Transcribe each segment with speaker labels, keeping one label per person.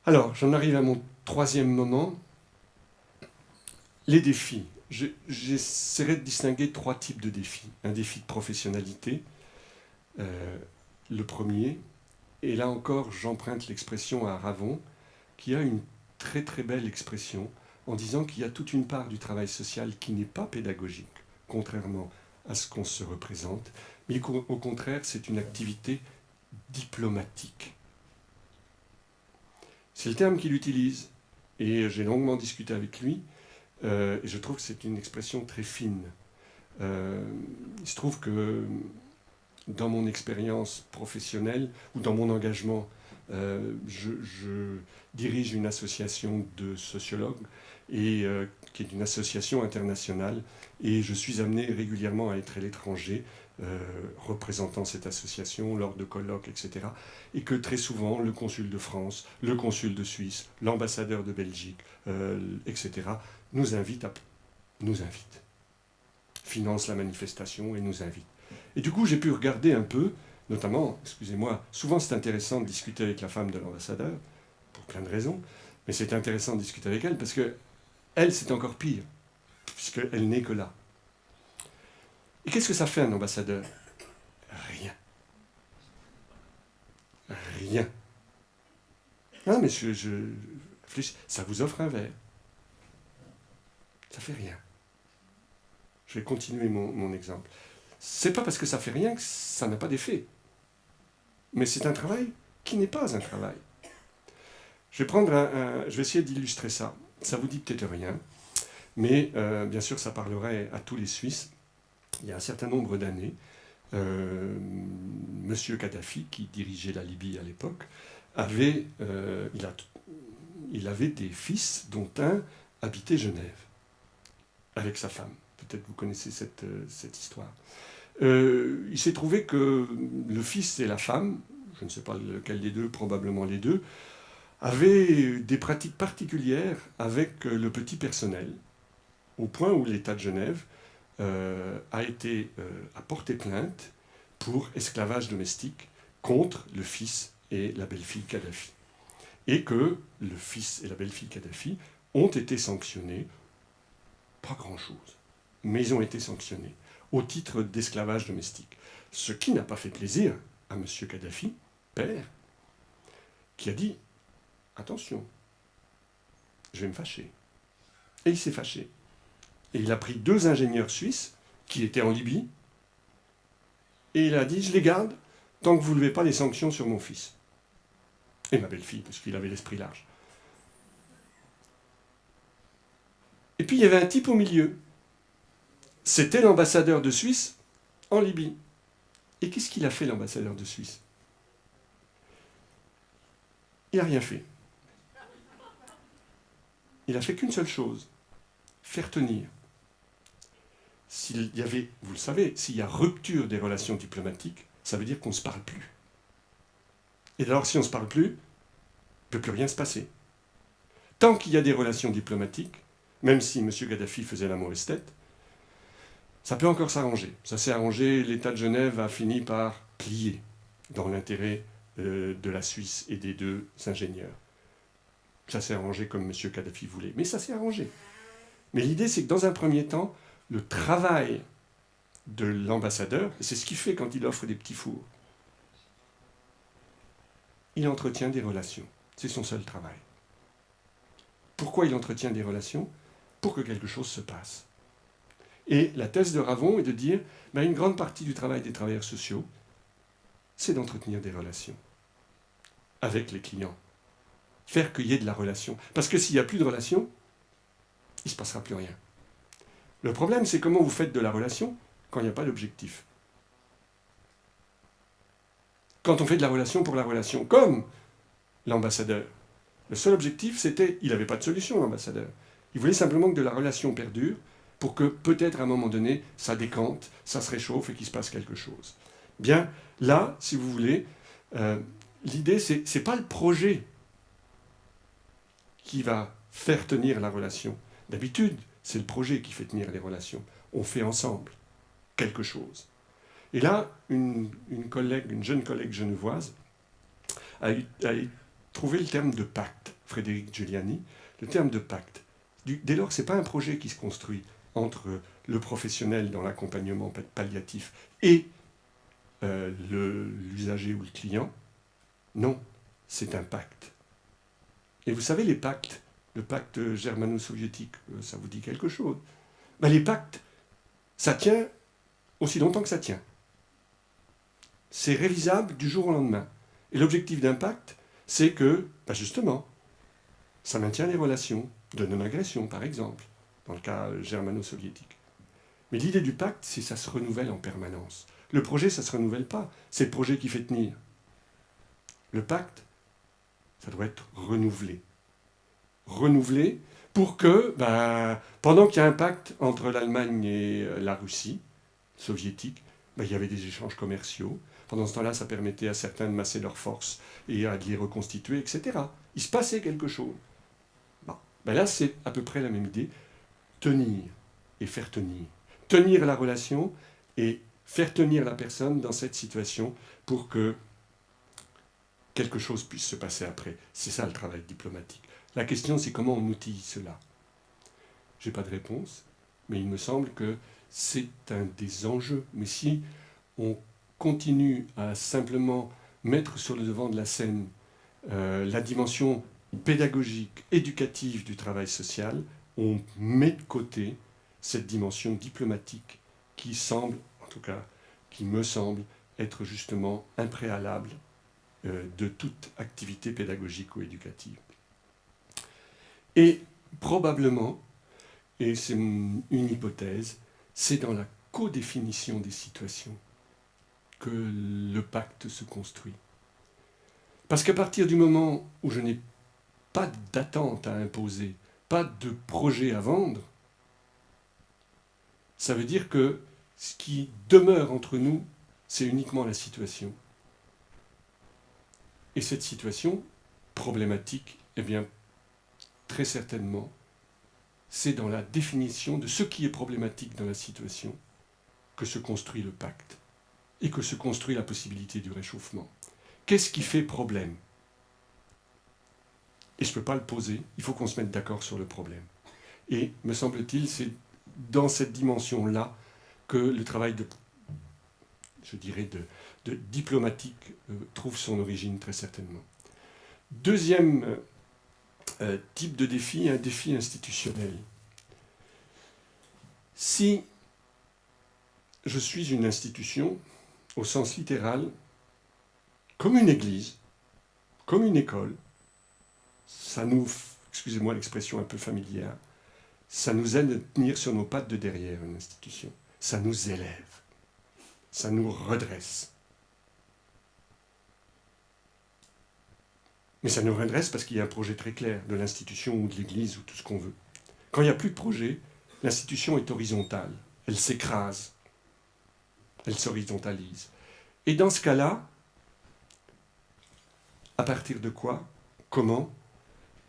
Speaker 1: Alors, j'en arrive à mon troisième moment, les défis. J'essaierai de distinguer trois types de défis. Un défi de professionnalité, euh, le premier, et là encore, j'emprunte l'expression à Ravon, qui a une très très belle expression en disant qu'il y a toute une part du travail social qui n'est pas pédagogique, contrairement à ce qu'on se représente, mais au contraire, c'est une activité diplomatique. C'est le terme qu'il utilise, et j'ai longuement discuté avec lui, et je trouve que c'est une expression très fine. Il se trouve que dans mon expérience professionnelle ou dans mon engagement, je dirige une association de sociologues et qui est une association internationale, et je suis amené régulièrement à être à l'étranger représentant cette association lors de colloques, etc. Et que très souvent, le consul de France, le consul de Suisse, l'ambassadeur de Belgique, etc., nous invite, finance la manifestation et nous invite. Et du coup, j'ai pu regarder un peu, notamment, excusez-moi, souvent c'est intéressant de discuter avec la femme de l'ambassadeur, pour plein de raisons, mais c'est intéressant de discuter avec elle parce que elle, c'est encore pire, puisqu'elle n'est que là. Et qu'est-ce que ça fait un ambassadeur? Rien. Rien. Non, mais je réfléchis. Ça vous offre un verre. Ça fait rien. Je vais continuer mon exemple. C'est pas parce que ça fait rien que ça n'a pas d'effet. Mais c'est un travail qui n'est pas un travail. Je vais essayer d'illustrer ça. Ça vous dit peut-être rien, mais bien sûr, ça parlerait à tous les Suisses. Il y a un certain nombre d'années, Monsieur Kadhafi, qui dirigeait la Libye à l'époque, il avait des fils, dont un habitait Genève, avec sa femme. Peut-être vous connaissez cette histoire. Il s'est trouvé que le fils et la femme, je ne sais pas lequel des deux, probablement les deux, avaient des pratiques particulières avec le petit personnel, au point où l'État de Genève a porté plainte pour esclavage domestique contre le fils et la belle-fille Kadhafi. Et que le fils et la belle-fille Kadhafi ont été sanctionnés, pas grand-chose, mais ils ont été sanctionnés au titre d'esclavage domestique. Ce qui n'a pas fait plaisir à M. Kadhafi, père, qui a dit « Attention, je vais me fâcher ». Et il s'est fâché. Et il a pris deux ingénieurs suisses qui étaient en Libye, et il a dit « Je les garde tant que vous ne levez pas les sanctions sur mon fils. » Et ma belle-fille, parce qu'il avait l'esprit large. Et puis il y avait un type au milieu. C'était l'ambassadeur de Suisse en Libye. Et qu'est-ce qu'il a fait, l'ambassadeur de Suisse? Il n'a rien fait. Il n'a fait qu'une seule chose, faire tenir. S'il y avait, vous le savez, s'il y a rupture des relations diplomatiques, ça veut dire qu'on ne se parle plus. Et alors, si on ne se parle plus, il ne peut plus rien se passer. Tant qu'il y a des relations diplomatiques, même si M. Kadhafi faisait la mauvaise tête, ça peut encore s'arranger. Ça s'est arrangé, l'État de Genève a fini par plier dans l'intérêt de la Suisse et des deux ingénieurs. Ça s'est arrangé comme M. Kadhafi voulait. Mais ça s'est arrangé. Mais l'idée, c'est que dans un premier temps, le travail de l'ambassadeur, c'est ce qu'il fait quand il offre des petits fours, il entretient des relations. C'est son seul travail. Pourquoi il entretient des relations? Pour que quelque chose se passe. Et la thèse de Ravon est de dire, une grande partie du travail des travailleurs sociaux, c'est d'entretenir des relations avec les clients. Faire qu'il y ait de la relation. Parce que s'il n'y a plus de relation, il ne se passera plus rien. Le problème, c'est comment vous faites de la relation quand il n'y a pas d'objectif. Quand on fait de la relation pour la relation, comme l'ambassadeur, le seul objectif, c'était, il n'avait pas de solution, l'ambassadeur. Il voulait simplement que de la relation perdure pour que peut-être à un moment donné, ça décante, ça se réchauffe et qu'il se passe quelque chose. Bien, là, si vous voulez, l'idée, c'est pas le projet qui va faire tenir la relation. D'habitude, c'est le projet qui fait tenir les relations. On fait ensemble quelque chose. Et là, une jeune collègue genevoise, a trouvé le terme de pacte, Frédéric Giuliani, le terme de pacte. Dès lors, ce n'est pas un projet qui se construit entre le professionnel dans l'accompagnement palliatif et l'usager ou le client. Non, c'est un pacte. Et vous savez, les pactes, le pacte germano-soviétique, ça vous dit quelque chose. Ben, les pactes, ça tient aussi longtemps que ça tient. C'est révisable du jour au lendemain. Et l'objectif d'un pacte, c'est que, ben justement, ça maintient les relations de non-agression, par exemple, dans le cas germano-soviétique. Mais l'idée du pacte, c'est que ça se renouvelle en permanence. Le projet, ça ne se renouvelle pas. C'est le projet qui fait tenir. Le pacte, ça doit être renouvelé. Renouvelé pour que, pendant qu'il y a un pacte entre l'Allemagne et la Russie soviétique, il y avait des échanges commerciaux. Pendant ce temps-là, ça permettait à certains de masser leurs forces et à les reconstituer, etc. Il se passait quelque chose. Là, c'est à peu près la même idée. Tenir et faire tenir. Tenir la relation et faire tenir la personne dans cette situation pour que quelque chose puisse se passer après. C'est ça le travail diplomatique. La question, c'est comment on outille cela. Je n'ai pas de réponse, mais il me semble que c'est un des enjeux. Mais si on continue à simplement mettre sur le devant de la scène la dimension pédagogique, éducative du travail social, on met de côté cette dimension diplomatique qui semble, en tout cas, qui me semble être justement un préalable de toute activité pédagogique ou éducative. Et probablement, et c'est une hypothèse, c'est dans la codéfinition des situations que le pacte se construit. Parce qu'à partir du moment où je n'ai pas d'attente à imposer, pas de projet à vendre, ça veut dire que ce qui demeure entre nous, c'est uniquement la situation. Et cette situation problématique, eh bien, très certainement, c'est dans la définition de ce qui est problématique dans la situation que se construit le pacte et que se construit la possibilité du réchauffement. Qu'est-ce qui fait problème ? Et je ne peux pas le poser, il faut qu'on se mette d'accord sur le problème. Et, me semble-t-il, c'est dans cette dimension-là que le travail de diplomatique trouve son origine très certainement. Deuxième type de défi, un défi institutionnel. Si je suis une institution, au sens littéral, comme une église, comme une école, ça nous, excusez-moi l'expression un peu familière, ça nous aide à tenir sur nos pattes de derrière une institution. Ça nous élève, ça nous redresse. Mais ça nous redresse parce qu'il y a un projet très clair de l'institution ou de l'église ou tout ce qu'on veut. Quand il n'y a plus de projet, l'institution est horizontale. Elle s'écrase. Elle s'horizontalise. Et dans ce cas-là, à partir de quoi, comment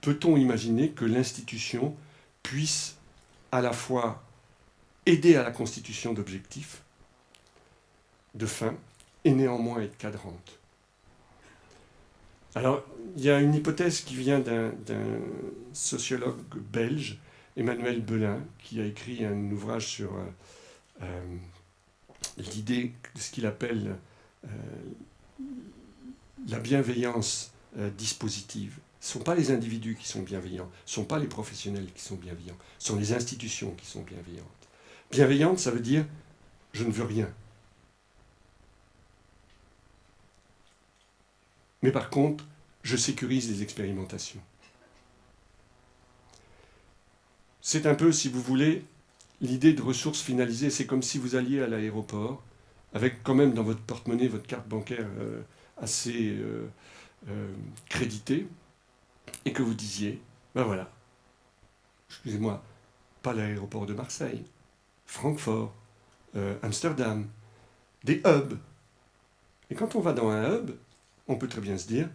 Speaker 1: peut-on imaginer que l'institution puisse à la fois aider à la constitution d'objectifs, de fins, et néanmoins être cadrante ? Alors, il y a une hypothèse qui vient d'un sociologue belge, Emmanuel Belin, qui a écrit un ouvrage sur l'idée de ce qu'il appelle la bienveillance dispositive. Ce ne sont pas les individus qui sont bienveillants, ce ne sont pas les professionnels qui sont bienveillants, ce sont les institutions qui sont bienveillantes. Bienveillante, ça veut dire je ne veux rien. Mais par contre, je sécurise les expérimentations. C'est un peu, si vous voulez, l'idée de ressources finalisées. C'est comme si vous alliez à l'aéroport, avec quand même dans votre porte-monnaie votre carte bancaire assez créditée, et que vous disiez, ben voilà, excusez-moi, pas l'aéroport de Marseille, Francfort, Amsterdam, des hubs. Et quand on va dans un hub, on peut très bien se dire,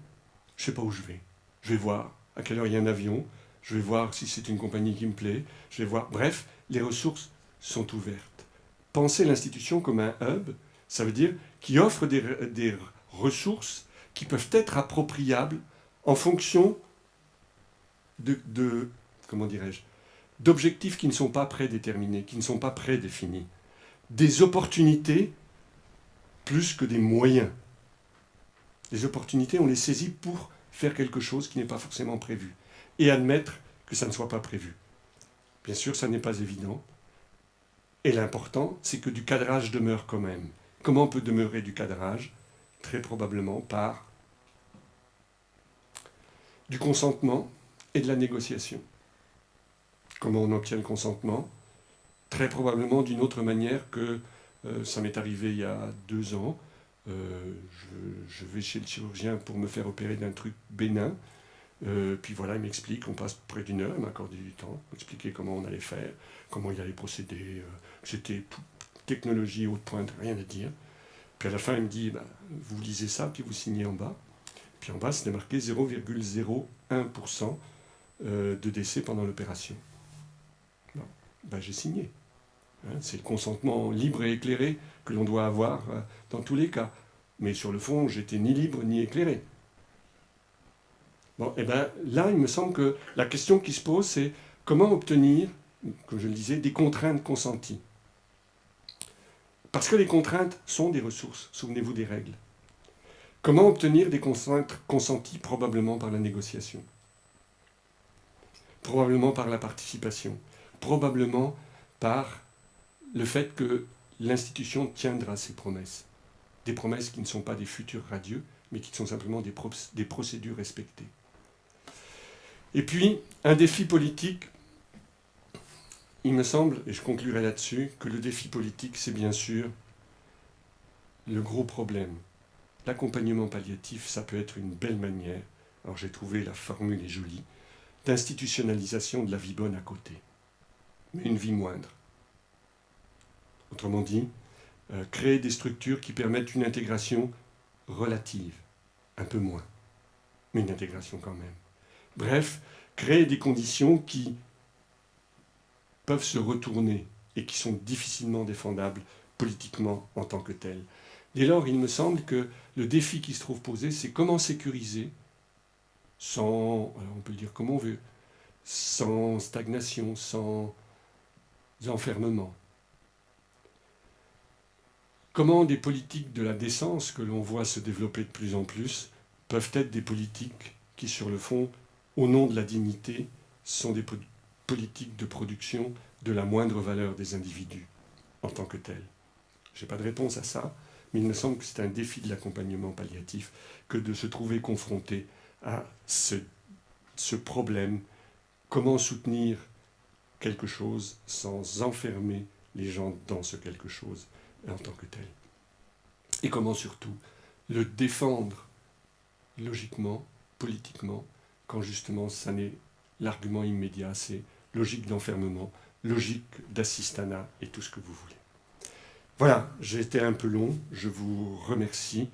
Speaker 1: je ne sais pas où je vais. Je vais voir à quelle heure il y a un avion, je vais voir si c'est une compagnie qui me plaît, je vais voir... Bref, les ressources sont ouvertes. Penser l'institution comme un hub, ça veut dire qui offre des ressources qui peuvent être appropriables en fonction comment dirais-je, d'objectifs qui ne sont pas prédéterminés, qui ne sont pas prédéfinis. Des opportunités plus que des moyens. Les opportunités, on les saisit pour faire quelque chose qui n'est pas forcément prévu. Et admettre que ça ne soit pas prévu. Bien sûr, ça n'est pas évident. Et l'important, c'est que du cadrage demeure quand même. Comment peut demeurer du cadrage? Très probablement par du consentement et de la négociation. Comment on obtient le consentement? Très probablement d'une autre manière que ça m'est arrivé il y a 2 ans. Je vais chez le chirurgien pour me faire opérer d'un truc bénin. Puis voilà, il m'explique, on passe près d'1 heure, il m'a accordé du temps, m'expliquer comment on allait faire, comment il allait procéder. C'était technologie haute pointe, rien à dire. Puis à la fin, il me dit, vous lisez ça, puis vous signez en bas. Puis en bas, c'était marqué 0,01% de décès pendant l'opération. Bon, j'ai signé. C'est le consentement libre et éclairé que l'on doit avoir dans tous les cas. Mais sur le fond, j'étais ni libre ni éclairé. Bon, et bien là, il me semble que la question qui se pose, c'est comment obtenir, comme je le disais, des contraintes consenties. Parce que les contraintes sont des ressources, souvenez-vous des règles. Comment obtenir des contraintes consenties? Probablement par la négociation. Probablement par la participation. Probablement par le fait que l'institution tiendra ses promesses. Des promesses qui ne sont pas des futurs radieux, mais qui sont simplement des procédures respectées. Et puis, un défi politique, il me semble, et je conclurai là-dessus, que le défi politique, c'est bien sûr le gros problème. L'accompagnement palliatif, ça peut être une belle manière, alors j'ai trouvé la formule est jolie, d'institutionnalisation de la vie bonne à côté, mais une vie moindre. Autrement dit, créer des structures qui permettent une intégration relative, un peu moins, mais une intégration quand même. Bref, créer des conditions qui peuvent se retourner et qui sont difficilement défendables politiquement en tant que telles. Dès lors, il me semble que le défi qui se trouve posé, c'est comment sécuriser sans, alors on peut le dire comme on veut, sans stagnation, sans enfermement. Comment des politiques de la décence que l'on voit se développer de plus en plus peuvent être des politiques qui, sur le fond, au nom de la dignité, sont des politiques de production de la moindre valeur des individus en tant que tels. Je n'ai pas de réponse à ça, mais il me semble que c'est un défi de l'accompagnement palliatif que de se trouver confronté à ce problème. Comment soutenir quelque chose sans enfermer les gens dans ce quelque chose en tant que tel. Et comment surtout le défendre logiquement, politiquement, quand justement ça n'est l'argument immédiat, c'est logique d'enfermement, logique d'assistanat et tout ce que vous voulez. Voilà, j'ai été un peu long, je vous remercie